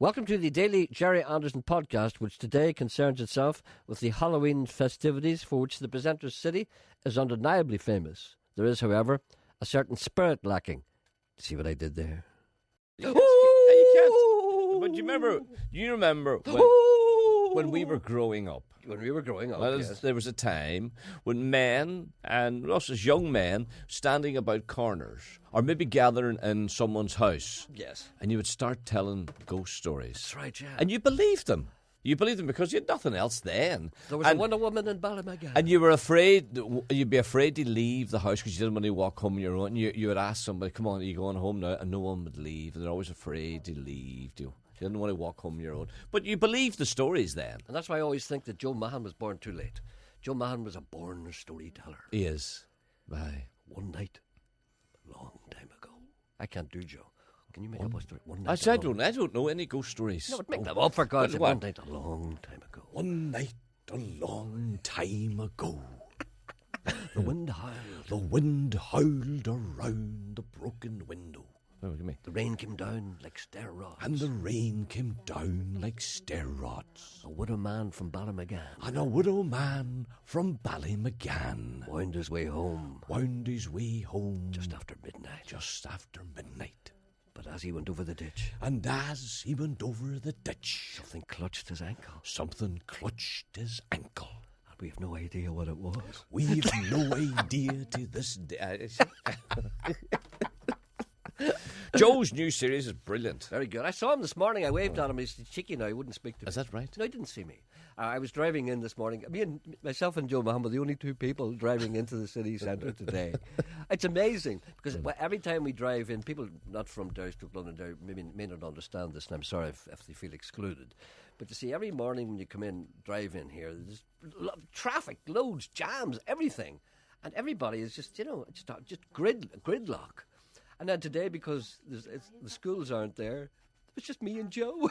Welcome to the Daily Jerry Anderson podcast, which today concerns itself with the Halloween festivities for which the presenter's city is undeniably famous. There is, however, a certain spirit lacking. See what I did there? You can't. But you remember when we were growing up? When we were growing up, yes. There was a time when men, and us as young men, standing about corners, or maybe gathering in someone's house. Yes. And you would start telling ghost stories. That's right, yeah. And you believed them. You believed them because you had nothing else then. There was a Wonder Woman in Ballymaggan. And you were afraid, you'd be afraid to leave the house because you didn't want to walk home on your own. You would ask somebody, come on, are you going home now? And no one would leave. And they're always afraid to leave. You didn't want to walk home on your own. But you believed the stories then. And that's why I always think that Joe Mahan was born too late. Joe Mahan was a born storyteller. He is. Right. One night, a long time ago. I can't do Joe. Can you make up a story? One night. I don't know any ghost stories. No, but make them up for God's sake. One night a long time ago. One night a long time ago. The wind howled. The wind howled around the broken window. Oh, what do you mean? The rain came down like stair rods. And the rain came down like stair rods. A widow man from Ballymaggan. And a widow man from Ballymaggan wound his way home. Just after midnight. But as he went over the ditch. Something clutched his ankle. And we have no idea what it was. We've no idea to this day. Joe's new series is brilliant. Very good. I saw him this morning. I waved at him. He's cheeky now. He wouldn't speak to me. Is that right? No, he didn't see me. I was driving in this morning. Myself and Joe Mahan were the only two people driving into the city centre today. It's amazing because every time we drive in, people not from Derrystoke, London, may not understand this, and I'm sorry if they feel excluded. But you see, every morning when you come in, drive in here, there's traffic, loads, jams, everything, and everybody is just gridlock. And then today, because the schools aren't there, it's just me and Joe.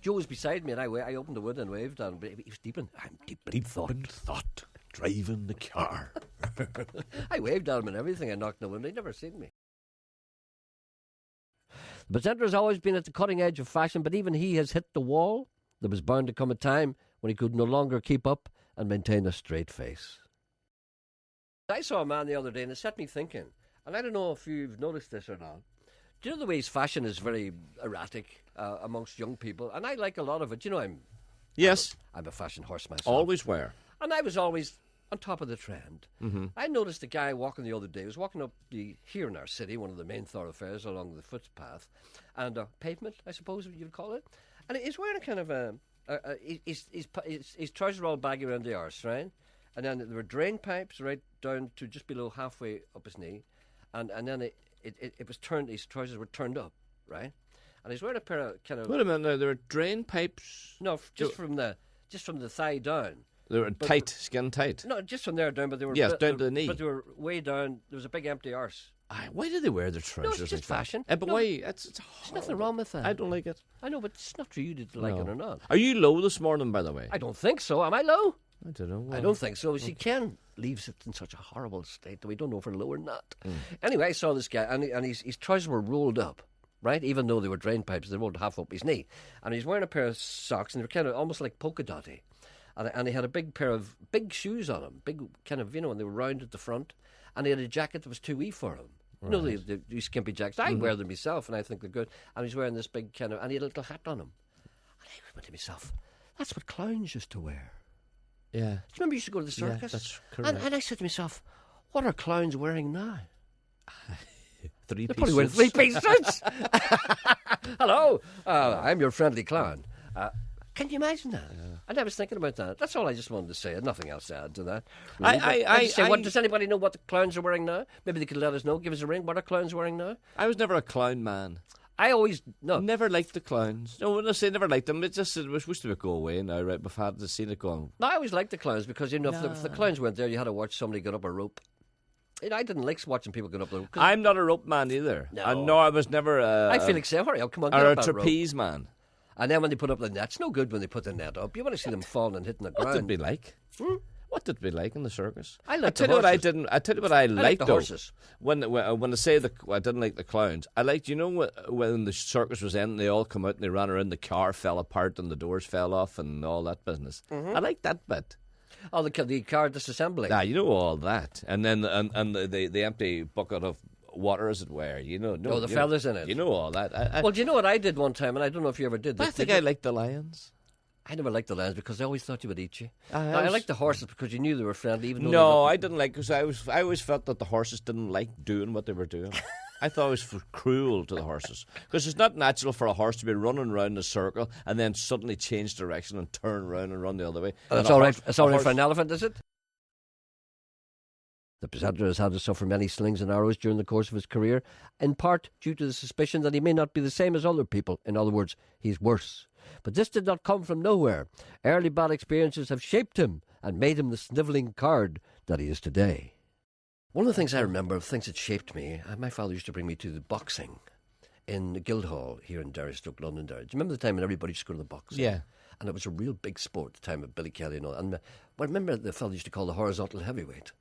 Joe was beside me, and I opened the window and waved at him, but he was deep in thought, driving the car. I waved at him and everything. I knocked on the window. He'd never seen me. The presenter has always been at the cutting edge of fashion, but even he has hit the wall. There was bound to come a time when he could no longer keep up and maintain a straight face. I saw a man the other day, and it set me thinking. And I don't know if you've noticed this or not. Do you know the way his fashion is very erratic amongst young people? And I like a lot of it. You know, I'm a fashion horse myself. Always wear. And I was always on top of the trend. Mm-hmm. I noticed a guy walking the other day. He was walking up here in our city, one of the main thoroughfares along the footpath, and pavement, I suppose you'd call it. And he's wearing a kind of his trousers were all baggy around the arse, right? And then there were drain pipes right down to just below halfway up his knee. And then it was turned. His trousers were turned up, right? And he's wearing a pair of kind of. Wait a minute, now there are drain pipes. No, just from the thigh down. They were tight, skin tight. No, just from there down, but they were down to the knee. But they were way down. There was a big empty arse. Why do they wear their trousers? No, it's just fashion. But why? It's there's nothing wrong with that. I don't like it. I know, but it's not for you to like it or not. Are you low this morning, by the way? I don't think so. Am I low? I don't know. I don't think so. See, Ken leaves it in such a horrible state that we don't know if we're low or not. Anyway, I saw this guy, and his trousers were rolled up, right? Even though they were drain pipes, they rolled half up his knee. And he's wearing a pair of socks, and they were kind of almost like polka dotty. And he had a big pair of big shoes on him, big kind of, and they were round at the front. And he had a jacket that was too wee for him. Right. You know, these skimpy jackets. I wear them myself, and I think they're good. And he's wearing this big kind of, and he had a little hat on him. And I went to myself, that's what clowns used to wear. Yeah. Do you remember you used to go to the circus? Yeah, that's correct. And I said to myself, what are clowns wearing now? They're probably wearing three-piece suits. Hello, I'm your friendly clown. Can you imagine that? Yeah. And I was thinking about that. That's all I just wanted to say. Nothing else to add to that. Really. Does anybody know what the clowns are wearing now? Maybe they could let us know. Give us a ring. What are clowns wearing now? I was never a clown man. No. Never liked the clowns. No, when I say never liked them, it was wish they would go away now, right? We've had to see it going. No, I always liked the clowns because, if the clowns weren't there, you had to watch somebody get up a rope. I didn't like watching people get up the rope. I'm not a rope man either. No, I was never I feel like saying, hurry up, come on, get or up a trapeze man. And then when they put up the net, it's no good when they put the net up. You want to see them falling and hitting the ground. What did it be like? What did we like in the circus? I liked tell the you what I horses. didn't. I tell you what I liked the though. horses. When I say I didn't like the clowns, I liked, when the circus was ending, they all come out and they ran around, the car fell apart and the doors fell off and all that business. I liked that bit. Oh, the car disassembling. You know all that, and then and the empty bucket of water, as it were. The feathers in it. You know all that. Well, do you know what I did one time, and I don't know if you ever did this. I think I liked the lions. I never liked the lions because I always thought you would eat you. I liked the horses because you knew they were friendly. Even though No, I didn't like, because I always felt that the horses didn't like doing what they were doing. I thought it was cruel to the horses, because it's not natural for a horse to be running around in a circle and then suddenly change direction and turn around and run the other way. That's all right. It's all right for an elephant, is it? The presenter has had to suffer many slings and arrows during the course of his career, in part due to the suspicion that he may not be the same as other people. In other words, he's worse. But this did not come from nowhere. Early bad experiences have shaped him and made him the snivelling card that he is today. One of the things I remember, things that shaped me, my father used to bring me to the boxing in the Guildhall here in Derrystoke, Londonderry. Do you remember the time when everybody used to go to the boxing? Yeah. And it was a real big sport at the time of Billy Kelly and all. And remember the fellow used to call the horizontal heavyweight.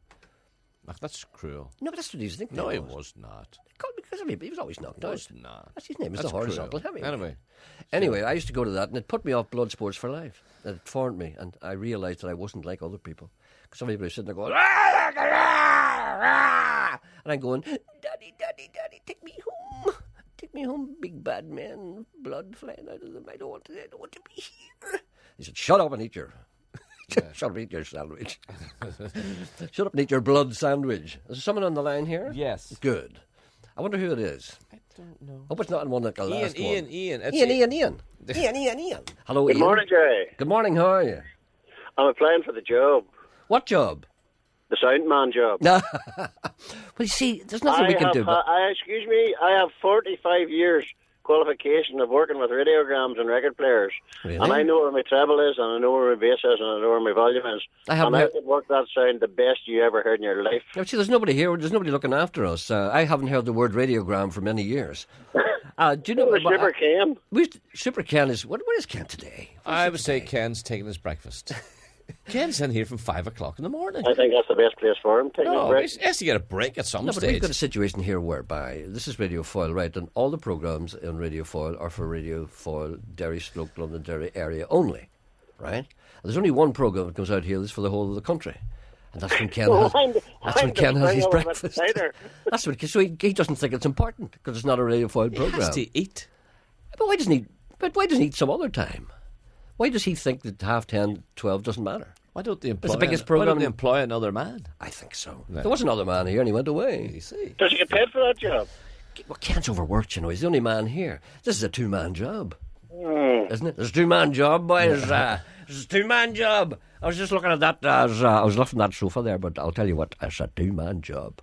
That's cruel. No, but that's what he was thinking. No, it was not. Because he was always knocked It out. was not. That's his name. It's That's the horizontal cruel. heavyweight. Anyway, I used to go to that, and it put me off blood sports for life. It formed me, and I realised that I wasn't like other people. Because some people are sitting there going, "Rah, rah, rah, rah," and I'm going, "Daddy, daddy, daddy, take me home. Take me home, big bad man, blood flying out of them. I don't want to be here." He said, "Shut up and eat your..." Shut up and eat your sandwich. Shut up and eat your blood sandwich. Is there someone on the line here? yes. Good. I wonder who it is. I don't know. Hope it's not one like the last one. Ian. Ian. Hello, Good Ian. morning, Jerry. Good morning, how are you? I'm applying for the job, What job? the soundman job. Well, you see, there's nothing we can do. But Excuse me, I have 45 years qualification of working with radiograms and record players. Really? And I know where my treble is, and I know where my bass is, and I know where my volume is. I haven't and I heard- could work that sound the best you ever heard in your life. see, there's nobody here. There's nobody looking after us. I haven't heard the word radiogram for many years. Do you know It was Super Cam. Super Ken is what is Ken today? I would say Ken's taking his breakfast. Ken's in here from 5 o'clock in the morning. I think that's the best place for him. Taking a No, break. he has to get a break at some No, but stage. we've got a situation here whereby this is Radio Foil, right? And all the programmes on Radio Foil are for Radio Foil, Derrystoke, Londonderry area only, right? And there's only one programme that comes out here that's for the whole of the country. And that's when Ken has, that's when Ken has his breakfast. That's when, so he doesn't think it's important because it's not a Radio Foil He programme. has to eat. But why doesn't he? But why doesn't he eat some other time? Why does he think that 10:30, 12 doesn't matter? Why don't they employ, the biggest why programme don't they in- employ another man? I think so. No. There was another man here and he went away. You see. Does he get paid for that job? Well, Ken's overworked, you know. He's the only man here. This is a two-man job, isn't it? It's a two-man job, boys. It's a two-man job. I was just looking at that. I was looking at that sofa there, but I'll tell you what, it's a two-man job.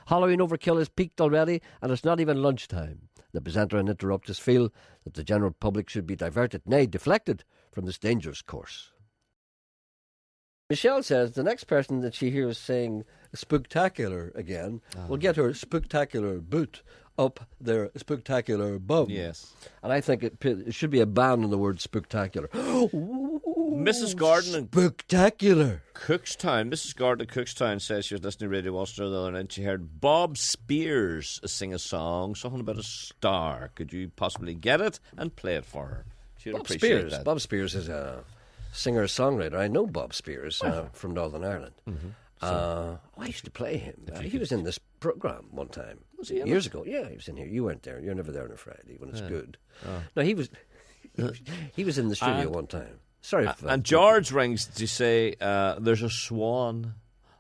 Halloween overkill has peaked already, and it's not even lunchtime. The presenter and interrupters feel that the general public should be diverted, nay, deflected from this dangerous course. Michelle says the next person that she hears saying spooktacular again will get her spooktacular boot up their spooktacular bum. Yes. And I think it should be a ban on the word spooktacular. Mrs. Gordon and Spooktacular. Cookstown. Mrs. Gordon of Cookstown says she was listening to Radio Ulster the other night. She heard Bob Spears sing a song, something about a star. Could you possibly get it and play it for her? She'd Bob appreciate Spears. that. Bob Spears is a singer-songwriter. I know Bob Spears from Northern Ireland. I used to play him. He was in this programme one time. Was he in years ago? Yeah, he was in here. You weren't there. You're never there on a Friday when it's good. No, he was. He was in the studio one time. Sorry. And George rings to say there's a swan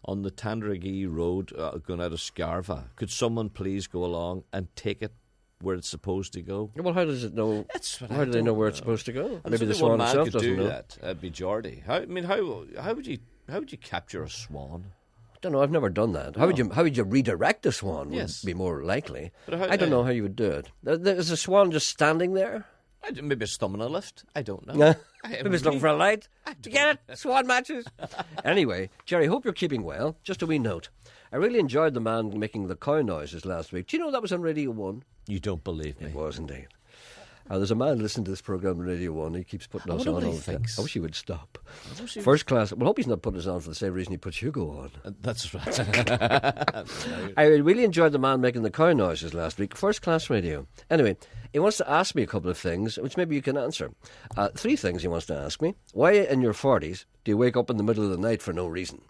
on the Tandragee Road going out of Scarva. Could someone please go along and take it where it's supposed to go? Well, how does it know? That's what How I do they know don't where it's supposed to go? And Maybe the there's only swan one man itself could doesn't do know. that. That'd be Geordie. How would you capture a swan? I don't know. I've never done that. How would you redirect a swan? Yes. Would be more likely. But I don't know how you would do it. Is a swan just standing there? Maybe it's thumb in a lift. I don't know. Yeah. I Maybe it's looking for a light. To get it, swan matches. Anyway, Jerry, hope you're keeping well. Just a wee note. I really enjoyed the man making the cow noises last week. Do you know that was on Radio 1? You don't believe me. It was indeed. There's a man listening to this programme on Radio 1. He keeps putting us on all what he the time. thinks. I wish he would stop. wish he First class. Well, I hope he's not putting us on for the same reason he puts Hugo on. That's right. I really enjoyed the man making the cow noises last week. First class radio. Anyway, he wants to ask me a couple of things, which maybe you can answer. 3 things he wants to ask me. Why in your 40s do you wake up in the middle of the night for no reason?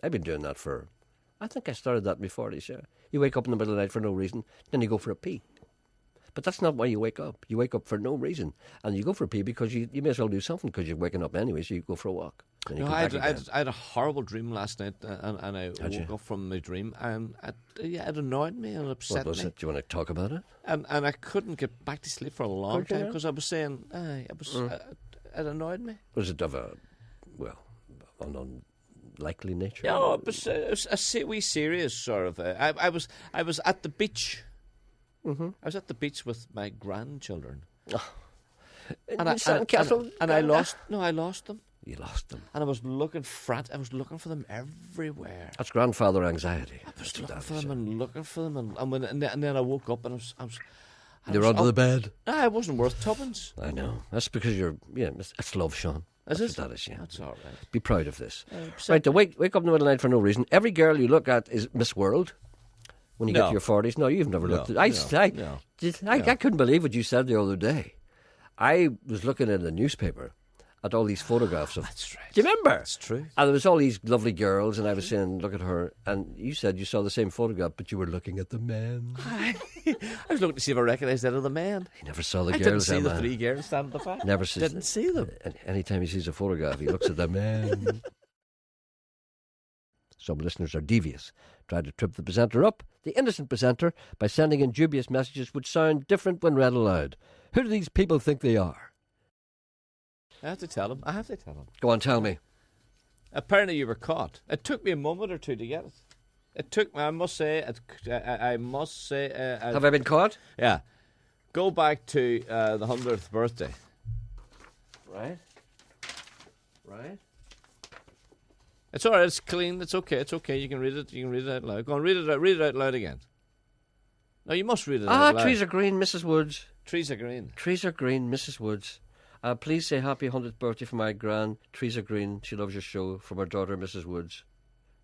I've been doing that I think I started that in my 40s, yeah. You wake up in the middle of the night for no reason, then you go for a pee. But that's not why you wake up. You wake up for no reason. And you go for a pee because you may as well do something because you're waking up anyway, so you go for a walk. Then you No, come I back again. had a horrible dream last night, and I woke up from my dream, and it annoyed me and upset What was me. it? Do you want to talk about it? And I couldn't get back to sleep for a long Couldn't you time not? because I was saying, it annoyed me. Was it of an unlikely nature? No, it was a wee serious sort of. I was at the beach. Mm-hmm. I was at the beach with my grandchildren, In and I Sandcastle? lost. No, I lost them, You lost them. and I was looking for them everywhere. That's grandfather anxiety. I was looking for them and looking for them, and then I woke up and I was. You're under the bed. I wasn't worth tuppence. I know. That's because it's love, Sean. Is That's it? what that is, yeah. That's all right. Be proud of this. Upset Right, to wake up in the middle of the night for no reason. Every girl you look at is Miss World when you get No. to your 40s. No, you've never looked at No. I couldn't believe what you said the other day. I was looking in the newspaper at all these photographs of... That's right. Do you remember? That's true. And there was all these lovely girls, and I was saying, look at her. And you said you saw the same photograph, but you were looking at the men. I was looking to see if I recognised that other man. He never saw the I girls, didn't see the Emma. 3 girls standing at the back. Never sees Didn't see them. Anytime he sees a photograph, he looks at the men. Some listeners are devious, trying to trip the presenter up, the innocent presenter, by sending in dubious messages which sound different when read aloud. Who do these people think they are? I have to tell him. Go on, tell me. Apparently you were caught. It took me a moment or two to get it. It took me, I must say, Have I been caught? yeah. Go back to the 100th birthday. Right. It's all right. It's clean. It's okay. You can read it. You can read it out loud. Go on, read it out loud again. No, you must read it out loud. Trees are green, Mrs. Woods. Trees are green. Trees are green, Mrs. Woods. Please say happy 100th birthday for my gran. Trees are green. She loves your show. From her daughter, Mrs. Woods.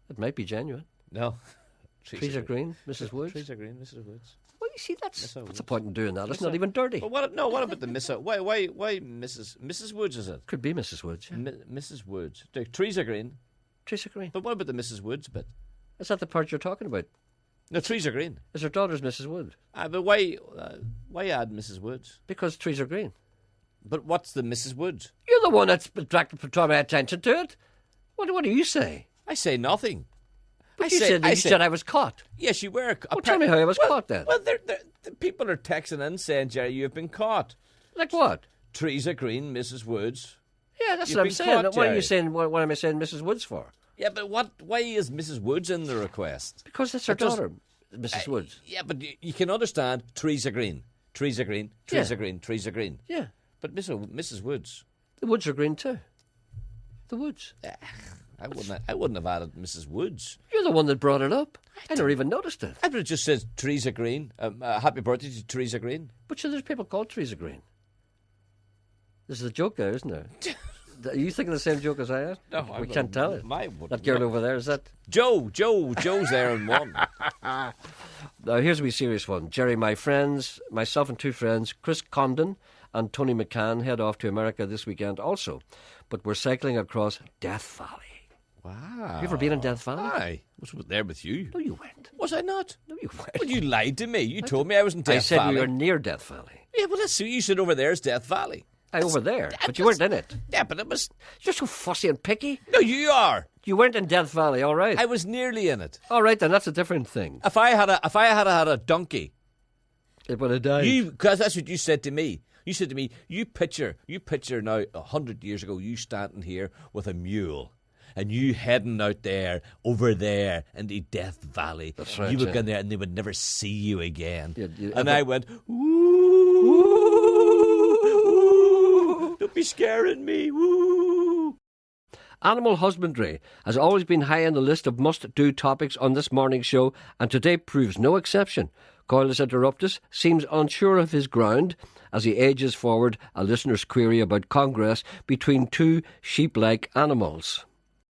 It might be genuine. No. Trees are green, Mrs. Woods. Trees are green, Mrs. Woods. Well, you see, Miss what's Woods. the point in doing that? It's Miss not even dirty. But what about the Miss? Why Mrs. Woods is it? Could be Mrs. Woods. Yeah. Mrs. Woods. The trees are green. Trees are green. But what about the Mrs. Woods bit? Is that the part you're talking about? No, trees are green. Is her daughter's Mrs. Wood? But why add Mrs. Woods? Because trees are green. But what's the Mrs. Woods? You're the one that's attracted my attention to it. What do you say? I say nothing. But you said I was caught. Yes, you were. Well, tell me how I was caught then. Well, the people are texting in saying, Jerry, you've been caught. Like what? Trees are green, Mrs. Woods. Yeah, that's You've what I'm been saying. caught, What are you Jerry. saying? What am I saying Mrs. Woods for? Yeah, but why is Mrs. Woods in the request? Because that's her It does- daughter, Mrs. Woods. Yeah, but you can understand trees are green. Trees are green. Trees Yeah. are green. Trees are green. Yeah. But Mrs. Woods, The woods are green too. The woods. I wouldn't have added Mrs. Woods. You're the one that brought it up. I never even noticed it. I would have just said trees are green. Happy birthday to trees are green. But sure, there's people called trees are green. This is a joke there, isn't there? Are you thinking the same joke as I am? No, we can't tell it. wouldn't. That girl over there, is that? Joe's there in one. Now, here's a wee serious one. Jerry, myself and 2 friends, Chris Condon and Tony McCann, head off to America this weekend also. But we're cycling across Death Valley. Wow. You ever been in Death Valley? I was there with you. No, you weren't. Was I not? No, you weren't. Well, you lied to me. You told me I was in Death I said Valley. we were near Death Valley. Yeah, well, that's you said over there is Death Valley. Over there, but you weren't in it. Yeah, but it was. You're so fussy and picky. No, you are. You weren't in Death Valley, all right. I was nearly in it. All right, then, that's a different thing. If I had a donkey, It would have died. because that's what you said to me. You said to me, you picture now 100 years ago, you standing here with a mule. And you heading out there, over there, into Death Valley. That's right, You would yeah. go there and they would never see you again. Yeah, and I went, ooh, don't be scaring me, woo. Animal husbandry has always been high on the list of must-do topics on this morning's show, and today proves no exception. Coyless Interruptus seems unsure of his ground as he ages forward a listener's query about congress between two sheep-like animals.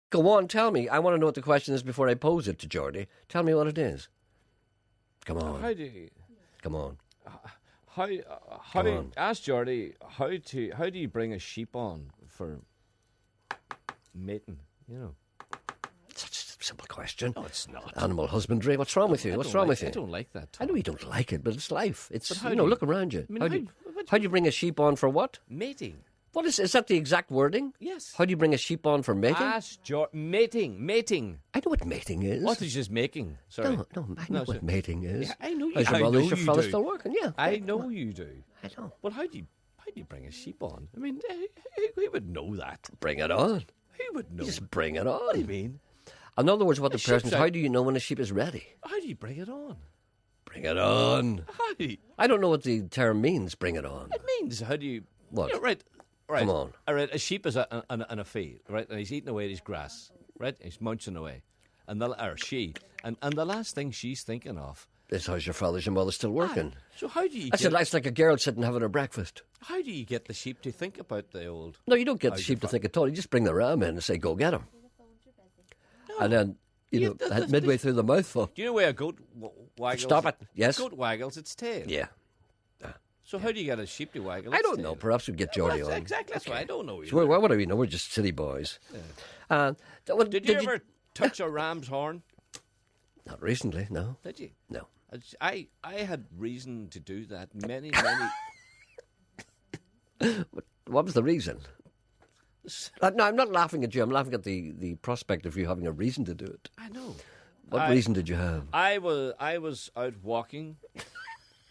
Go on, tell me. I want to know what the question is before I pose it to Geordie. Tell me what it is. Come on. How do you... Come on. How do you, ask Geordie, how do you bring a sheep on for mating, you know? Such a simple question. No, it's not. Animal husbandry. What's wrong with you? What's wrong with you? I don't like that. I know you don't like it, but it's life. It's, But how you do know, you- look around you. I mean, How do you bring a sheep on for what? Mating. What is that the exact wording? Yes. How do you bring a sheep on for mating? Ask mating. I know what mating is. What is just making? Sorry. No, I know what mating is. Yeah, I know you- How's your I brother? know Is your you fella do. still working? Yeah. I know you do. I know. But how do you bring a sheep on? I mean, who would know that? Bring it on. Who would know? Just bring it on. What do you mean? In other words, what the A person sheep's is, how out- do you know when a sheep is ready? How do you bring it on? Bring it on. How do you... I don't know what the term means, bring it on. It means how do you... What? Yeah, right. Come on. All right, a sheep is in a field, right? And he's eating away at his grass, right? He's munching away. And the last thing she's thinking of... This how's your father's your mother still working? So how do you I said, it's like a girl sitting having her breakfast. how do you get the sheep to think about the old... No, you don't get the How's sheep your to fa- think at all. You just bring the ram in and say, go get him. And then, Yeah, midway through the mouthful. Do you know where a goat waggles? Stop it. Yes. A goat waggles its tail. Yeah. So how do you get a sheep to waggle I its don't tail? know. Perhaps we'd get Geordie Well, on. exactly. That's why I don't know. So what do we know? We're just silly boys. Did you ever touch a ram's horn? Not recently, no. Did you? No. I had reason to do that many. What was the reason? No, I'm not laughing at you. I'm laughing at the prospect of you having a reason to do it. I know. What reason did you have? I was out walking,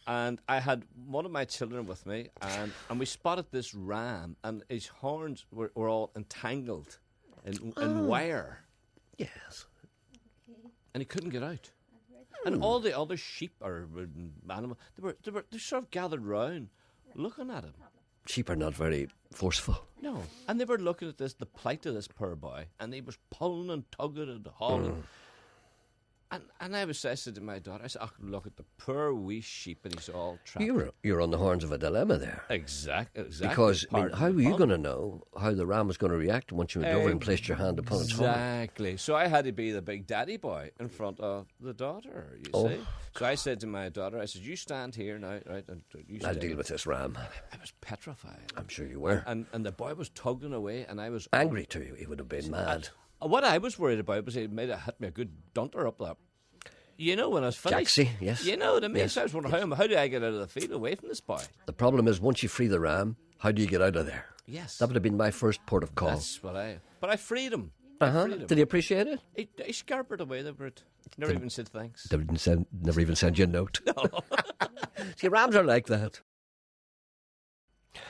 and I had one of my children with me, and we spotted this ram, and his horns were all entangled in wire, Yes. and he couldn't get out. And all the other sheep or animals, they sort of gathered round, looking at him. Sheep are not very forceful. No, and they were looking at the plight of this poor boy, and he was pulling and tugging and hauling. And I said to my daughter, I said, oh, look at the poor wee sheep, and he's all trapped. You're on the horns of a dilemma there. Exactly. Because, I mean, how were you going to know how the ram was going to react once you went over and placed your hand upon its horn? Exactly. So I had to be the big daddy boy in front of the daughter, you see. So I said to my daughter, I said, you stand here now, right? And you I'll stay. deal with this ram. I was petrified. I'm sure you were. And the boy was tugging away, and I was... Angry to you. He would have been mad. What I was worried about was he might have hit me a good dunter up there. You know, when I was finished. Jaxie, yes. You know what I mean? Yes. So I was wondering, how do I get out of the field away from this boy? The problem is, once you free the ram, how do you get out of there? Yes. That would have been my first port of call. That's what But I freed him. I freed him. Did he appreciate it? He scarpered away over it. Never even said thanks. Never even send you a note. No. See, rams are like that.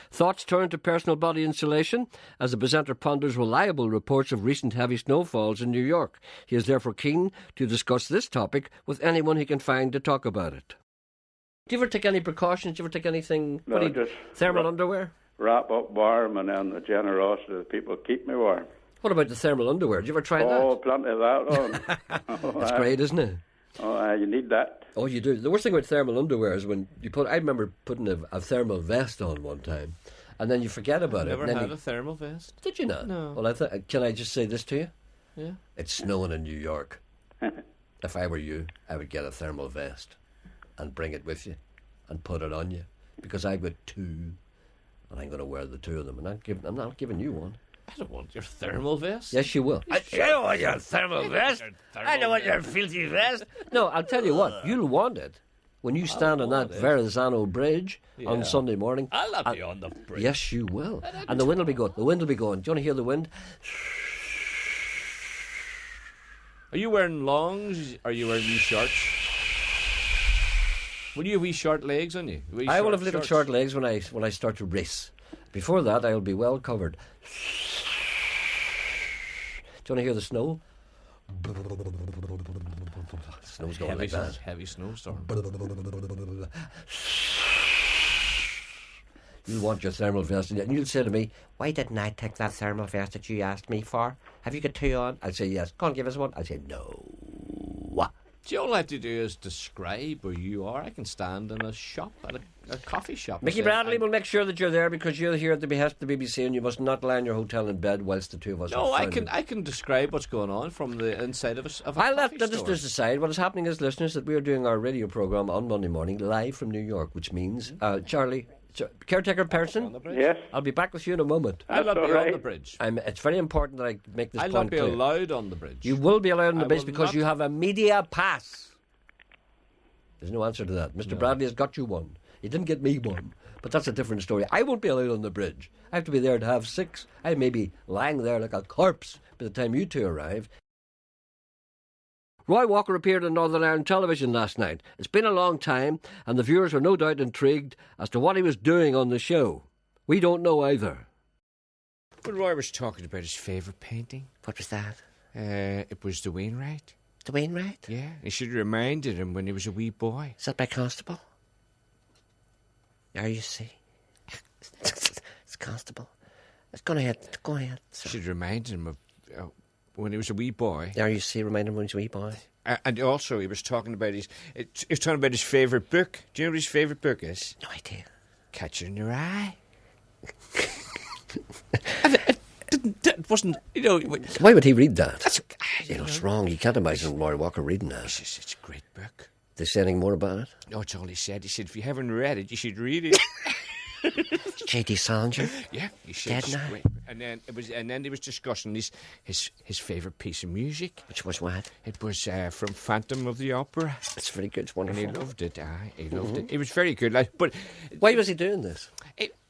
Thoughts turn to personal body insulation as the presenter ponders reliable reports of recent heavy snowfalls in New York. He is therefore keen to discuss this topic with anyone he can find to talk about it. Do you ever take any precautions? Do you ever take anything? No, just thermal underwear? Wrap up warm, and then the generosity of the people keep me warm. What about the thermal underwear? Did you ever try Oh, plenty of that on. That's great, isn't it? You need that. Oh, you do. The worst thing about thermal underwear is when you put... I remember putting a thermal vest on one time, and then you forget about Never it. and then had a thermal vest. Did you not? No. Well, can I just say this to you? Yeah. It's snowing in New York. If I were you, I would get a thermal vest and bring it with you and put it on you, because I've got two, and I'm going to wear the two of them, and I'm not giving you one. I don't want your thermal vest. Yes, you will. I don't want your thermal vest. I don't want your filthy vest. No, I'll tell you what. You'll want it when you stand on that Verrazano Bridge on Sunday morning. I'll not be on the bridge. Yes, you will. And the wind will be going. The wind will be going. Do you want to hear the wind? Are you wearing longs? Are you wearing wee shorts? Will you have wee short legs on you? I will have little short legs when I start to race. Before that, I will be well covered. Do you want to hear the snow? Snow's going like that. Heavy snowstorm. You'll want your thermal vest, and you'll say to me, "Why didn't I take that thermal vest that you asked me for? Have you got two on?" I'll say, "Yes." "Go on, give us one." I'll say, "No." See, all I have to do is describe where you are. I can stand in a shop, at a coffee shop. Mickey Bradley will make sure that you're there because you're here at the behest of the BBC and you must not lie in your hotel in bed whilst the two of us No, are I frowning. can describe what's going on from the inside of a I'll let coffee the store. listeners decide. What is happening is, listeners, that we are doing our radio programme on Monday morning live from New York, which means, Charlie, caretaker person, Yes. I'll be back with you in a moment. I'll not That's be all on the right. bridge. It's very important that I make this I'll point not be clear. allowed on the bridge. You will be allowed on the I bridge will because not. you have a media pass. There's no answer to that. Mr. Bradley has got you one. He didn't get me one. But that's a different story. I won't be allowed on the bridge. I have to be there to have 6. I may be lying there like a corpse by the time you two arrive. Roy Walker appeared on Northern Ireland television last night. It's been a long time, and the viewers were no doubt intrigued as to what he was doing on the show. We don't know either. When Roy was talking about his favourite painting, What was that? it was the Wainwright. The Wainwright? Yeah, it should have reminded him when he was a wee boy. Is that by Constable? There you see. It's Constable. Go ahead, sir. Should have reminded him of when he was a wee boy. There you see, remind him when he's a wee boy. And also, he was talking about his favourite book. Do you know what his favourite book is? No idea. Catcher in Your Eye. It wasn't, you know. Why would he read that? That's, It's wrong. You can't imagine Roy Walker reading that. it's a great book. They say anything more about it? No, it's all he said. He said, if you haven't read it, you should read it. J.D. Salinger? Yeah, he said. Dead it's now? great. And then he was discussing his favourite piece of music. Which was what? It was from Phantom of the Opera. It's very good. It's And wonderful. he loved it. He loved it. It was very good. But Why was he doing this?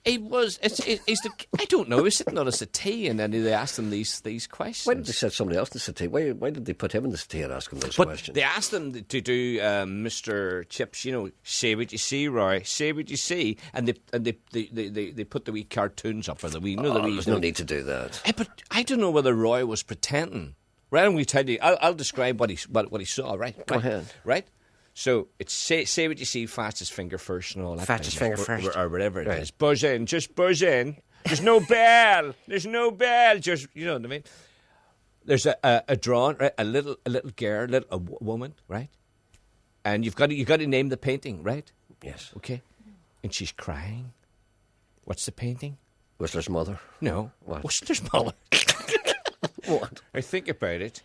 it was. I don't know. He was sitting on a settee, and then they asked him these questions. Why did they set somebody else in the city? Why did they put him in the city and ask him those But questions? they asked him to do Mr. Chips, say what you see, Roy, say what you see, and they put the wee cartoons up, or the wee, There's no need to do that. But I don't know whether Roy was pretending. Right, I'm going to tell you. I'll describe what he saw. Right, Go ahead. Right. So it's say what you see, fastest finger first, and all that. Fastest kind finger of- first. or whatever it Right. is. Buzz in, just buzz in. There's no bell. There's no bell. Just you know what I mean. There's a drawn, right? A little girl, a woman, right? And you've got to name the painting, right? Yes. Okay. And she's crying. What's the painting? Whistler's mother. No. What? Whistler's mother. What? I think about it,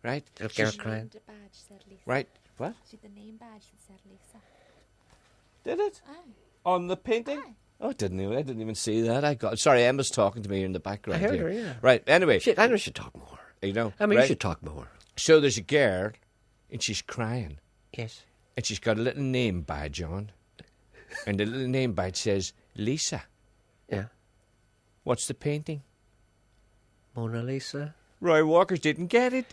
right? Little girl crying. The badge said Lisa. Right. What? See the name badge that said Lisa. Did it? Aye. On the painting? Aye. Oh, I didn't even see that. Sorry, Emma's talking to me in the background. I heard here. her, yeah. Right. Anyway, I know you should talk more. you know. I mean, right? you should talk more. So there's a girl, and she's crying, Yes. and she's got a little name badge on, and the little name badge says Lisa. Yeah. What's the painting? Mona Lisa. Roy Walker didn't get it.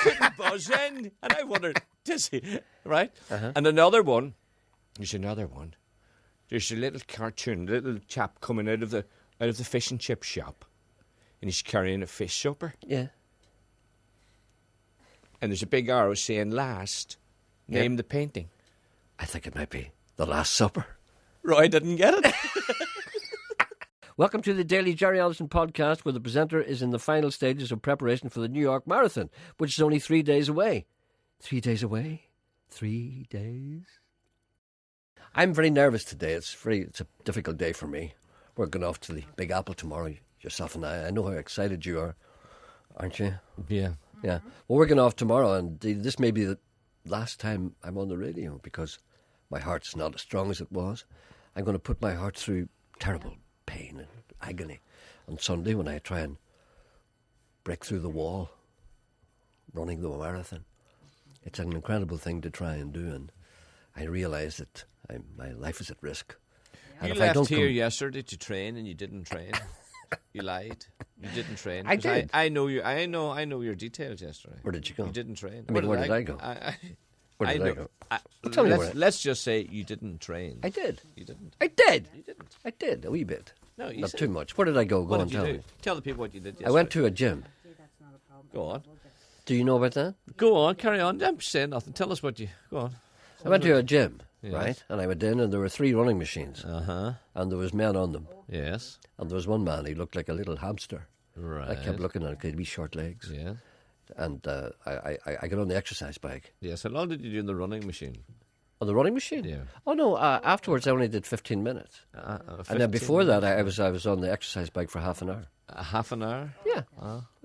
Couldn't buzz in, and I wondered, does he? Right. And another one. There's another one. There's a little cartoon, a little chap coming out of the fish and chip shop, and he's carrying a fish supper. Yeah. And there's a big arrow saying last. Yeah. Name the painting. I think it might be The Last Supper. Roy didn't get it. Welcome to the Daily Jerry Allison podcast, where the presenter is in the final stages of preparation for the New York Marathon, which is only 3 days away. 3 days away? 3 days? I'm very nervous today. It's a difficult day for me. We're going off to the Big Apple tomorrow, yourself and I. I know how excited you are, aren't you? Yeah. Yeah. Well, we're going off tomorrow, and this may be the last time I'm on the radio because my heart's not as strong as it was. I'm going to put my heart through terrible pain and agony on Sunday when I try and break through the wall running the marathon. It's an incredible thing to try and do, and I realise that my life is at risk. And You if I left don't here come, yesterday to train, and you didn't train. You lied. You didn't train. I 'Cause did. I know you. I know your details yesterday. Where did you go? You didn't train. I mean, where did I go? Where did I go? Tell me where. Let's just say you didn't train. I did. You didn't. I did. You didn't. I did a wee bit. No, you Not said- too much. Where did I go? Go What on, did you tell do? me. Tell the people what you did yesterday. I went to a gym. Go on. Do you know about that? Go on. Carry on. I'm saying nothing. Tell us what you. Go on. I went to a gym, Yes. right? And I went in, and there were 3 running machines, Uh-huh. and there was men on them. Yes. And there was one man, he looked like a little hamster. Right. I kept looking at him because he had wee short legs. Yeah. and I got on the exercise bike. Yes. How long did you do in the running machine? On the running machine? Yeah. Oh, no, afterwards I only did 15 minutes. And then before that, I was on the exercise bike for half an hour. Half an hour? Yeah.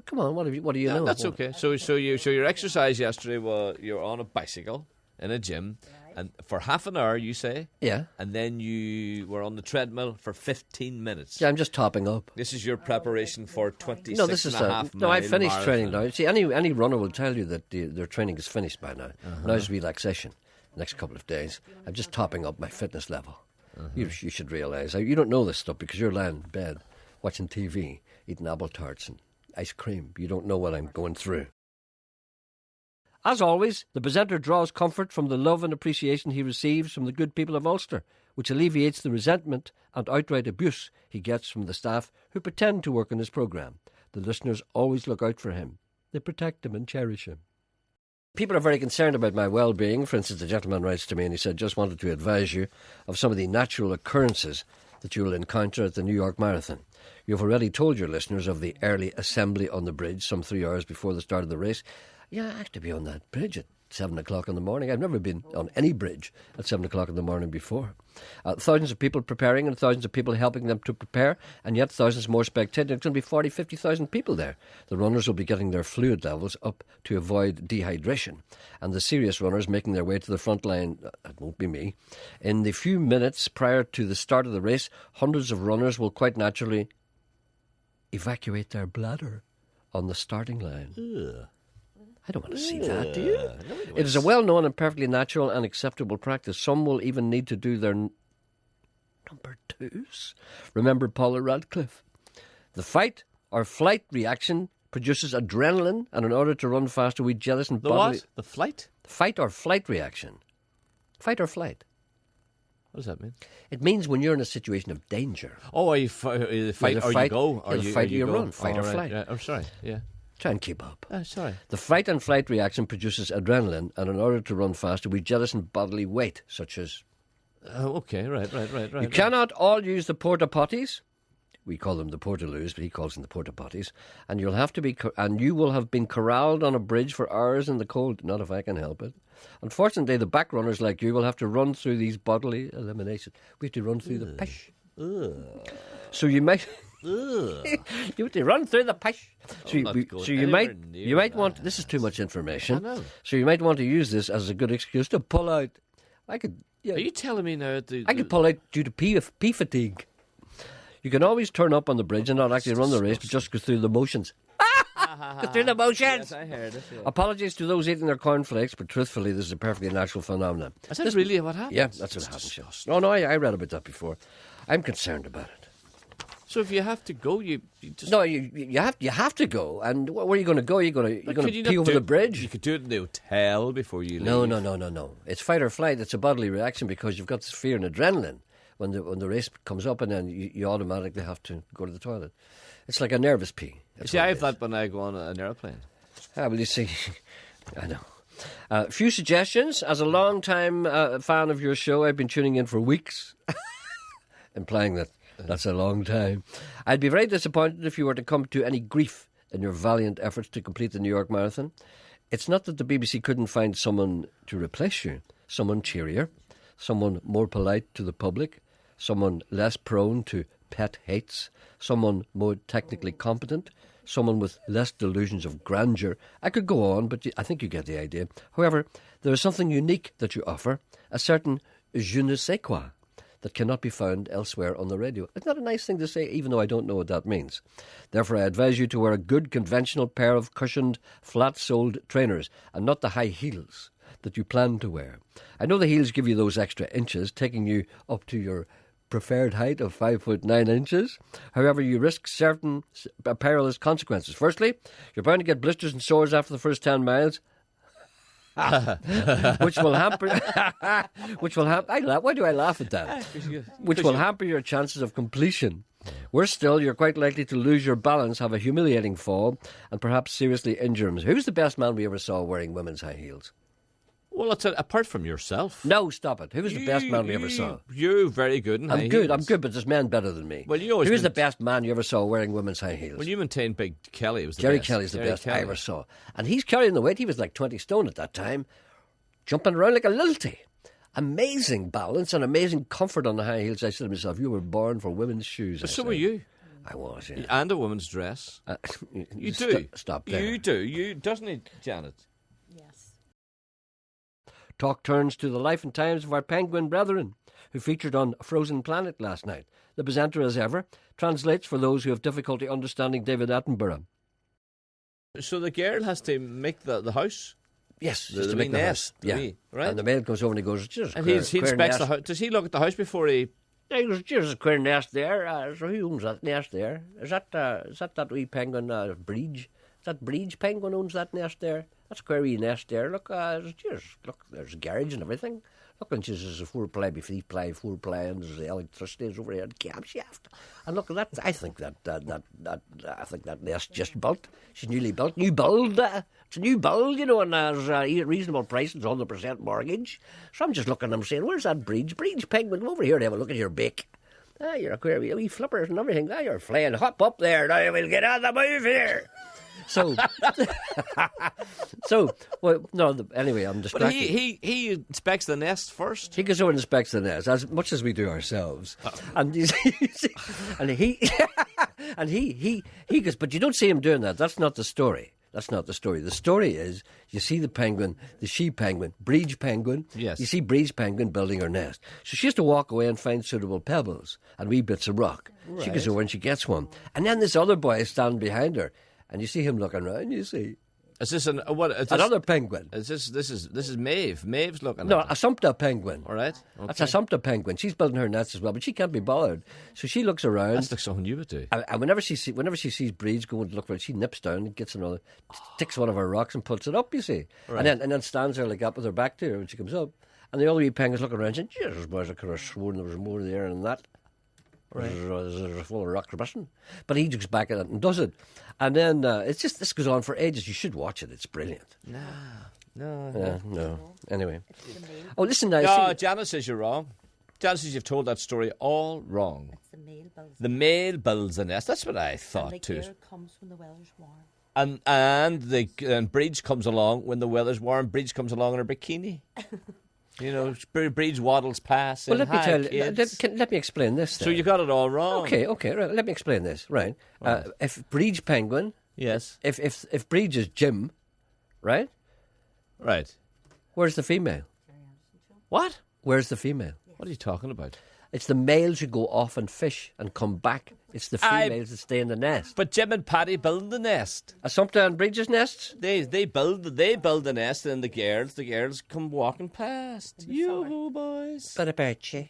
Come on, what do you know? That's okay. So your exercise yesterday was you're on a bicycle in a gym, and for half an hour, you say? Yeah. And then you were on the treadmill for 15 minutes. Yeah, I'm just topping up. This is your preparation for 26 No, this is and a half no. I mile finished marathon. training now. See, any runner will tell you that their training is finished by now. Now's relaxation. Next couple of days, I'm just topping up my fitness level. You should realise. You don't know this stuff because you're lying in bed, watching TV, eating apple tarts and ice cream. You don't know what I'm going through. As always, the presenter draws comfort from the love and appreciation he receives from the good people of Ulster, which alleviates the resentment and outright abuse he gets from the staff who pretend to work on his programme. The listeners always look out for him. They protect him and cherish him. People are very concerned about my well-being. For instance, a gentleman writes to me and he said, just wanted to advise you of some of the natural occurrences that you will encounter at the New York Marathon. You've already told your listeners of the early assembly on the bridge some 3 hours before the start of the race. Yeah, I have to be on that bridge at 7 o'clock in the morning. I've never been on any bridge at 7 o'clock in the morning before. Thousands of people preparing and thousands of people helping them to prepare, and yet thousands more spectators. There's going to be 40, 50,000 people there. The runners will be getting their fluid levels up to avoid dehydration, and the serious runners making their way to the front line, that won't be me. In the few minutes prior to the start of the race, hundreds of runners will quite naturally evacuate their bladder on the starting line. Ugh. I don't want to see that, do you? No, It is a well-known and perfectly natural and acceptable practice. Some will even need to do their number twos. Remember Paula Radcliffe. The fight or flight reaction produces adrenaline, and in order to run faster, we jettison The bodily... what? The flight? Fight or flight reaction. Fight or flight. What does that mean? It means when you're in a situation of danger. Oh, are you fight or you go? Yeah, the fight or you go? run. Fight Oh, or right. flight. Yeah. I'm sorry. Yeah. Try and keep up. Sorry. The fight and flight reaction produces adrenaline, and in order to run faster, we jettison bodily weight, such as... Okay, right. You cannot all use the porta potties. We call them the portaloos, but he calls them the porta potties. And you will have been corralled on a bridge for hours in the cold. Not if I can help it. Unfortunately, the back runners like you will have to run through these bodily eliminations. We have to run through the pish. So you might... you have to run through the pish. So you might want... This is too much information. I know. So you might want to use this as a good excuse to pull out. I could... Yeah, Are you telling me now? I could pull out due to pee fatigue. You can always turn up on the bridge and not actually run the race, but just go through the motions. Go through the motions. Yes, I heard it. Yeah. Apologies to those eating their cornflakes, but truthfully, this is a perfectly natural phenomenon. Is that really what happened? Yeah, that's what happens. Yeah. No, I read about that before. I'm concerned about it. So if you have to go, you just... No, you have to go. And where are you going to go? You're going to pee over the bridge? You could do it in the hotel before you leave. No. It's fight or flight. It's a bodily reaction because you've got this fear and adrenaline when the race comes up, and then you automatically have to go to the toilet. It's like a nervous pee. See, I have that when I go on an airplane. Well, you see, I know. Few suggestions. As a long-time fan of your show, I've been tuning in for weeks, implying that that's a long time. I'd be very disappointed if you were to come to any grief in your valiant efforts to complete the New York Marathon. It's not that the BBC couldn't find someone to replace you, someone cheerier, someone more polite to the public, someone less prone to pet hates, someone more technically competent, someone with less delusions of grandeur. I could go on, but I think you get the idea. However, there is something unique that you offer, a certain je ne sais quoi that cannot be found elsewhere on the radio. It's not a nice thing to say, even though I don't know what that means. Therefore, I advise you to wear a good conventional pair of cushioned, flat-soled trainers, and not the high heels that you plan to wear. I know the heels give you those extra inches, taking you up to your preferred height of 5'9". However, you risk certain perilous consequences. Firstly, you're bound to get blisters and sores after the first 10 miles. Which will hamper. Why do I laugh at that? Which will hamper your chances of completion. Worse still, you're quite likely to lose your balance, have a humiliating fall, and perhaps seriously injure him. Who's the best man we ever saw wearing women's high heels? Well, apart from yourself. No, stop it. Who was the best man we ever saw? You very good in high I'm good, heels. but there's men better than me. Well, you always Who was the been- best man you ever saw wearing women's high heels? Well, you maintain Big Kelly was the Jerry best. Kelly's the Jerry best I Kelly. ever saw. And he's carrying the weight. He was like 20 stone at that time, jumping around like a lilty. Amazing balance and amazing comfort on the high heels. I said to myself, you were born for women's shoes. But I so said. were you. I was, yeah. And a woman's dress. You do. Stop there. You do. Doesn't he, Janet? Yes. Talk turns to the life and times of our penguin brethren, who featured on Frozen Planet last night. The presenter, as ever, translates for those who have difficulty understanding David Attenborough. So the girl has to make the house? Yes, The just to wee make the nest, house. the Yeah, wee, right? And the male comes over and he goes, "Just And he inspects the house. Does he look at the house before he... He goes, "There's a queer nest there. So who owns that nest there? Is that wee penguin, Breege? Is that Breege penguin owns that nest there? That's a queer wee nest there. Look, there's a garage and everything. Look, and there's a 4-ply, 3-ply, 4-ply, and there's the electricity is over here, and camshaft. And look, I think that nest just built. She's newly built, new build. It's a new build, you know, and there's a reasonable price. It's 100% mortgage. So I'm just looking at them saying, "Where's that Breege penguin? Come over here to have a look at your beak. You're a queer wee flippers and everything. You're flying. Hop up there. Now we'll get on the move here." So, anyway, I'm But distracted. he inspects the nest first. He goes over and inspects the nest as much as we do ourselves, and you see, and he goes. But you don't see him doing that. That's not the story. That's not the story. The story is you see the penguin, the she penguin, Breege penguin. Yes. You see Breege penguin building her nest. So she has to walk away and find suitable pebbles and wee bits of rock. She goes over and she gets one, and then this other boy is standing behind her, and you see him looking around. You see Is this another penguin. Is this is Maeve? Maeve's looking. No, at a Sumpta penguin. All right. That's a Sumpta penguin. She's building her nest as well, but she can't be bothered. So she looks around. That's like something you would do. And whenever she sees Breeze going to look for it, she nips down and gets another, takes one of her rocks and puts it up, you see. Right. And then stands there like that with her back to her when she comes up. And the other wee penguin's looking around and saying, "Jesus, boys, I could have sworn there was more there than that. Right. There's full of rocks missing." But he looks back at it and does it. And then this goes on for ages. You should watch it. It's brilliant. No. Anyway. Oh, listen now. No, see- Janet says you're wrong. Janet says you've told that story all wrong. It's the male builds. The male builds the nest. That's what I And thought the too. gear comes when the weather's warm. And Breege comes along when the weather's warm. Breege comes along in her bikini. You know, Breege waddles past. Well, let me "Hi, tell you. kids." Let me explain this. So then. you got it all wrong. Okay, right. Let me explain this. Right. If Breege penguin, Yes. if Breege is Jim, right? Right. Where's the female? What? Where's the female? What are you talking about? It's the males who go off and fish and come back. It's the females that stay in the nest. But Jim and Paddy build the nest. Assumpta and Breege's nests? They build the nest, and the girls come walking past. You boys. But about you.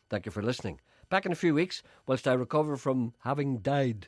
Thank you for listening. Back in a few weeks, whilst I recover from having died.